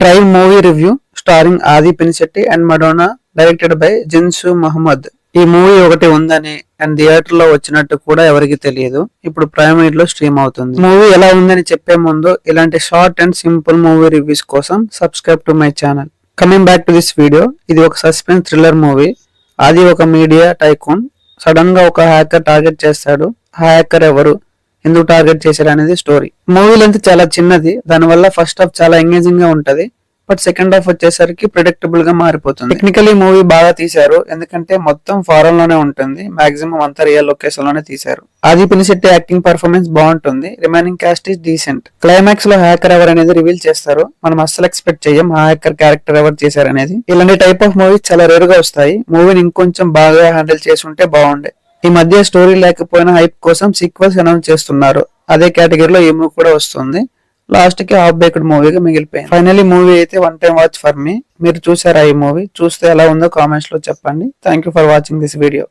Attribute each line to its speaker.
Speaker 1: Thrive movie review starring Aadhi Pinisetty and Madonna, directed by Jinsu Mohammed. ఈ movie ఒకటి ఉందని అండ్ థియేటర్ లో వచ్చినట్టు కూడా ఎవరికి తెలియదు. ఇప్పుడు ప్రైమ్ వీడియో లో స్ట్రీమ్ అవుతుంది. మూవీ ఎలా ఉందని చెప్పే ముందు ఇలాంటి short and simple movie reviews కోసం subscribe to my channel. Coming back to this video, ఇది ఒక సస్పెన్స్ థ్రిల్లర్ మూవీ. ఆది ఒక మీడియా టైకూన్. సడన్ గా ఒక హ్యాకర్ టార్గెట్ చేస్తాడు. ఆ హ్యాకర్ ఎవరు, ఎందుకు టార్గెట్ చేశారు అనేది స్టోరీ. మూవీ లెంత్ చాలా చిన్నది, దానివల్ల ఫస్ట్ హాఫ్ చాలా ఎంగేజింగ్ గా ఉంటది. బట్ సెకండ్ హాఫ్ వచ్చేసరికి ప్రిడిక్టబుల్ గా మారిపోతుంది. టెక్నికలీ మూవీ బాగా తీశారు, ఎందుకంటే మొత్తం ఫారెన్ లోనే ఉంటుంది. మాక్సిమం అంతా రియల్ లొకేషన్ లోనే తీశారు. ఆది పినిశెట్టి యాక్టింగ్ పర్ఫార్మెన్స్ బాగుంటుంది. Remaining cost is decent. Climax లో హ్యాకర్ ఎవరు అనేది రివీల్ చేస్తారు. మనం అస్సలు ఎక్స్పెక్ట్ చేయం ఆ హ్యాకర్ క్యారెక్టర్ ఎవరు చేశారు అనేది. ఇలాంటి టైప్ ఆఫ్ మూవీస్ చాలా రేర్ గా వస్తాయి. మూవీని ఇంకొంచెం బాగా హ్యాండిల్ చేసి ఉంటే బాగుండే. ఈ మధ్య స్టోరీ లేకపోయినా హైప్ కోసం సీక్వెల్స్ అనౌన్స్ చేస్తున్నారు. అదే కేటగిరీలో ఈ మూవీ కూడా వస్తుంది. లాస్ట్ కి హాఫ్ బేక్డ్ మూవీగా మిగిలిపోయింది. ఫైనలీ మూవీ అయితే one time watch for me. మీరు చూసారా ఈ మూవీ? చూస్తే ఎలా ఉందో కామెంట్స్ లో చెప్పండి. Thank you for watching this video.